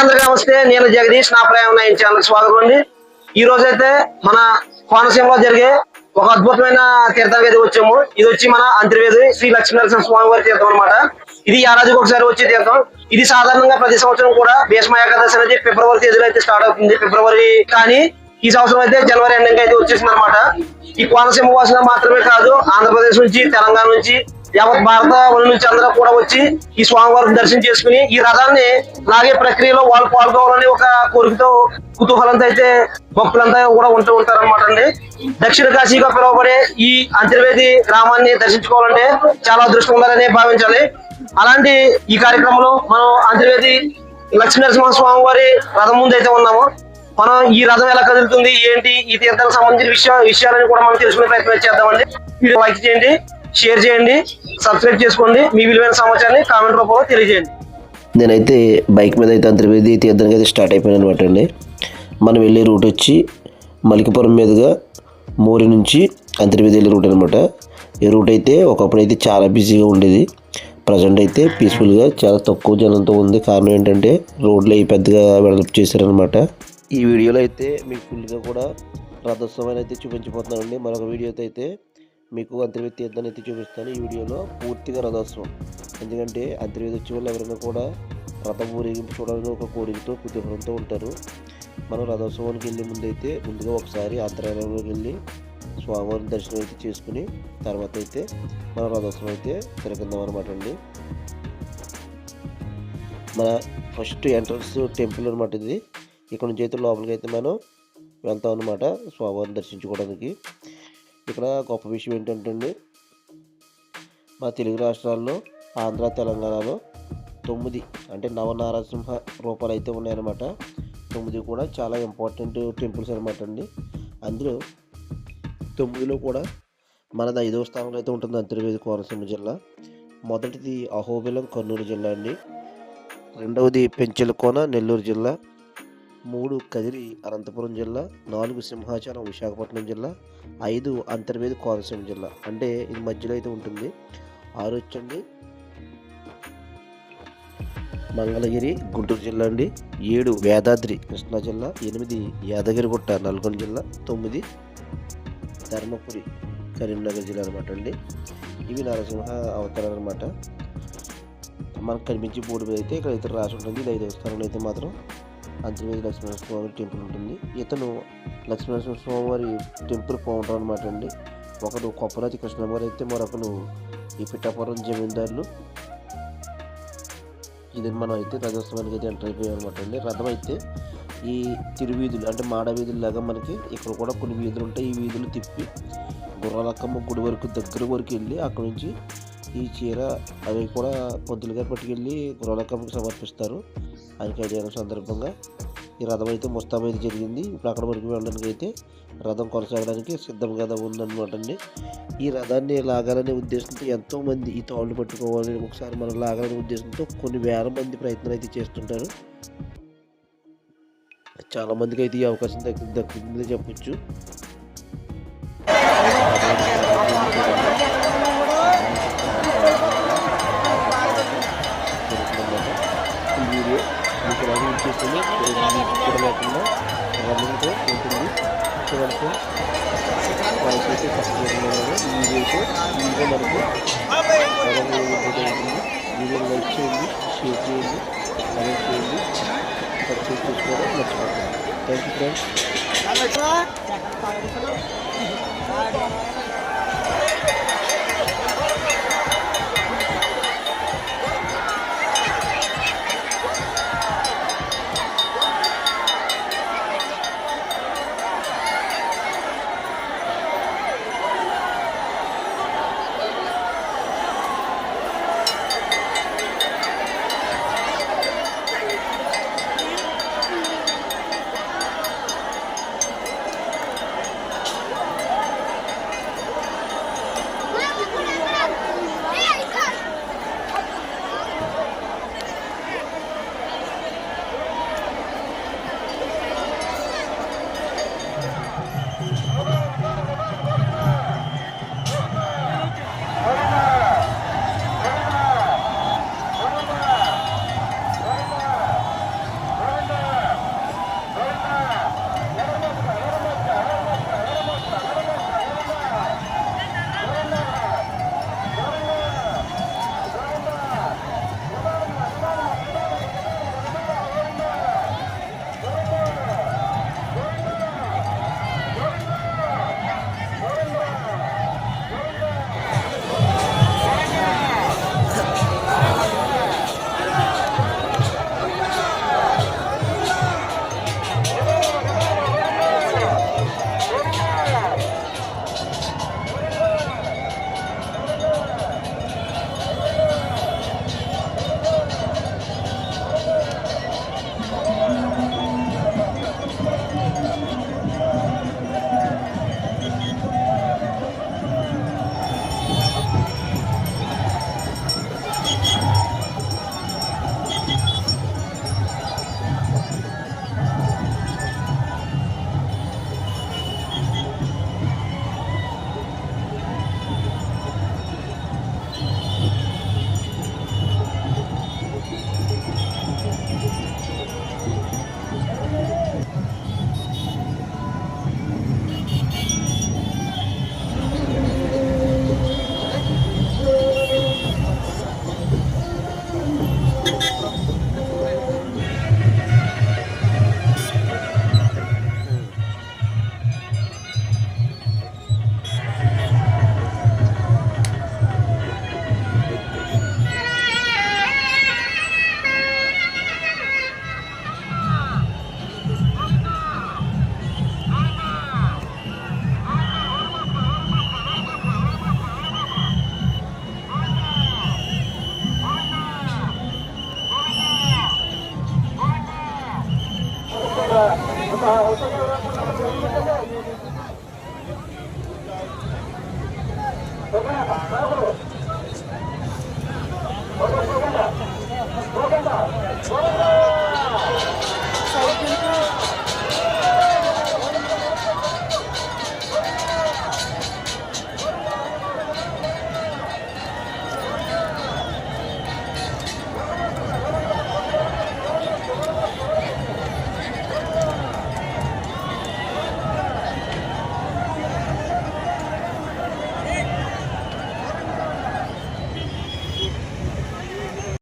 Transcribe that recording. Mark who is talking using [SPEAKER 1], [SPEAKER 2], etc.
[SPEAKER 1] అందరికీ నమస్తే. నేను జగదీష్, నా ప్రయాణం నైన్ ఛానల్ స్వాగతం అండి. ఈ రోజైతే మన కోనసీమలో జరిగే ఒక అద్భుతమైన తీర్థానికి అయితే వచ్చాము. ఇది వచ్చి మన అంతర్వేది శ్రీ లక్ష్మీనరసింహ స్వామి వారి తీర్థం అనమాట. ఇది ఏడాదికి ఒకసారి వచ్చే తీర్థం. ఇది సాధారణంగా ప్రతి సంవత్సరం కూడా భీష్మ ఏకాదశి అనేది ఫిబ్రవరి తేదీలో అయితే స్టార్ట్ అవుతుంది. ఫిబ్రవరి కానీ ఈ సంవత్సరం అయితే జనవరి ఎండింగ్ అయితే వచ్చేసింది అనమాట. ఈ కోనసీమ వాసులు మాత్రమే కాదు, ఆంధ్రప్రదేశ్ నుంచి, తెలంగాణ నుంచి, యావత్ భారత నుంచి అందరూ కూడా వచ్చి ఈ స్వామివారిని దర్శనం చేసుకుని ఈ రథాన్ని లాగే ప్రక్రియలో వాళ్ళు పాల్గొవాలని ఒక కోరికతో కుతూహలంతో అయితే భక్తులంతా కూడా ఉంటూ ఉంటారన్నమాట అండి. దక్షిణ కాశీగా పిలువబడే ఈ అంతర్వేది గ్రామాన్ని దర్శించుకోవాలంటే చాలా అదృష్టం ఉండాలని భావించాలి. అలాంటి ఈ కార్యక్రమంలో మనం అంతర్వేది లక్ష్మీనరసింహ స్వామి వారి రథం ముందు అయితే ఉన్నాము. మనం ఈ రథం ఎలా కదులుతుంది, ఏంటి, ఈ తీర్థానికి సంబంధించిన విషయాలను కూడా మనం తెలుసుకునే ప్రయత్నం చేద్దామండి. వీడియో లైక్ చేయండి, షేర్ చేయండి, సబ్స్క్రైబ్ చేసుకోండి. మీ విలువైన సమాచారాన్ని కామెంట్ రూపంలో తెలియజేయండి.
[SPEAKER 2] నేనైతే బైక్ మీద అయితే అంతర్వేది తీర్థానికి అయితే స్టార్ట్ అయిపోయాను అనమాట అండి. మనం వెళ్ళే రూట్ వచ్చి మలికిపురం మీదుగా మోరి నుంచి అంతర్వేది వెళ్ళే రూట్ అనమాట. ఈ రూట్ అయితే ఒకప్పుడు అయితే చాలా బిజీగా ఉండేది. ప్రజెంట్ అయితే పీస్ఫుల్గా చాలా తక్కువ జనంతో ఉంది. కారణం ఏంటంటే రోడ్లు అవి పెద్దగా డెవలప్ చేశారనమాట. ఈ వీడియోలో అయితే మీకు ఫుల్గా కూడా రథోత్సవాన్ని అయితే చూపించబోతున్నానండి. మరొక వీడియోతో అయితే మీకు అంతర్వేది తీర్థాన్ని అయితే చూపిస్తాను. ఈ వీడియోలో పూర్తిగా రథోత్సవం, ఎందుకంటే అంతర్వేది వచ్చే వాళ్ళు ఎవరైనా కూడా రథం ఊరేగింపు చూడాలని ఒక కోరికతో కుతూహలంతో ఉంటారు. మనం రథోత్సవానికి వెళ్ళే ముందుగా ఒకసారి ఆంధ్రాలయంలోకి వెళ్ళి స్వామివారిని దర్శనం అయితే చేసుకుని తర్వాత అయితే మన రథోత్సవం అయితే తిరగందాం అనమాట అండి. మన ఫస్ట్ ఎంట్రన్స్ టెంపుల్ అనమాట ఇది. ఇక్కడ నుంచి అయితే లోపలికి అయితే మనం వెళ్తాం అనమాట స్వామివారిని దర్శించుకోవడానికి. ఇక్కడ గొప్ప విషయం ఏంటంటే అండి, మన తెలుగు రాష్ట్రాల్లో ఆంధ్ర, తెలంగాణలో 9 అంటే నవనారసింహ రూపాలు అయితే ఉన్నాయన్నమాట. 9 కూడా చాలా ఇంపార్టెంట్ టెంపుల్స్ అనమాట అండి. అందులో 9లో కూడా మనది 5వ స్థానంలో అయితే ఉంటుంది అంతర్వేది కోనసీమ జిల్లా. మొదటిది అహోబిలం కర్నూలు జిల్లా అండి. రెండవది పెంచెలకోన నెల్లూరు జిల్లా. 3 కదిరి అనంతపురం జిల్లా. 4 సింహాచలం విశాఖపట్నం జిల్లా. 5 అంతర్వేది కోనసీమ జిల్లా, అంటే ఇది మధ్యలో అయితే ఉంటుంది. 6 వచ్చండి మంగళగిరి గుంటూరు జిల్లా అండి. 7 వేదాద్రి కృష్ణా జిల్లా. 8 యాదగిరిగుట్ట నల్గొండ జిల్లా. 9 ధర్మపురి కరీంనగర్ జిల్లా అనమాట అండి. ఇవి నరసింహ అవతారాలు అనమాట. మనకు కనిపించే బోర్డు మీద అయితే ఇక్కడ అయితే రాసి ఉంటుంది. ఇది 5వ స్థానంలో అయితే మాత్రం అంతర్వేది లక్ష్మీనరసింహ స్వామి టెంపుల్ ఉంటుంది. ఇతను లక్ష్మీనరసింహ స్వామి వారి టెంపుల్ ఫౌండర్ అనమాట అండి. ఒకడు కొప్పరాజు కృష్ణమ్మ గారు అయితే మరొకరు ఈ పిఠాపురం జమీందారులు. ఇది మనం అయితే రథోత్సవానికి అయితే ఎంటర్ అయిపోయాం అనమాట అండి. రథం అయితే ఈ తిరువీధులు అంటే మాడ వీధులు లాగా మనకి ఇక్కడ కూడా కొన్ని వీధులు ఉంటాయి. ఈ వీధులు తిప్పి గుర్రాలక్కమ్మ గుడి దగ్గర వరకు వెళ్ళి అక్కడ నుంచి ఈ చీర అవి కూడా పొద్దులు గారు పట్టుకెళ్ళి గుర్రాలక్కమ్మకి సమర్పిస్తారు. ఆయన కళ్యాణం సందర్భంగా ఈ రథం అయితే ముస్తాబు అయితే జరిగింది. ఇప్పుడు అక్కడ వరకు వెళ్ళడానికి అయితే రథం కొనసాగడానికి సిద్ధంగా ఉందన్నమాట అండి. ఈ రథాన్ని లాగాలనే ఉద్దేశంతో ఎంతోమంది ఈ తాళ్ళు పట్టుకోవాలని ఒకసారి మనం లాగాలనే ఉద్దేశంతో కొన్ని వేల మంది ప్రయత్నాలు అయితే చేస్తుంటారు. చాలా మందికి అయితే ఈ అవకాశం దక్కిందని చెప్పొచ్చు. ఈ వీడియో మీకు రన్నింగ్ చేస్తుంది చూడలేకుండా రన్నింగ్తో ఉంటుంది. చూడడానికి వయసు అయితే తక్కువ ఈ వీడియో మనకు ఉంటుంది. వీడియో లైక్ చేయండి, షేర్ చేయండి, కమెంట్ చేయండి, సబ్స్క్రైబ్ చేసుకోవడం మర్చిపోతుంది. Thank you friends.
[SPEAKER 3] ఓకే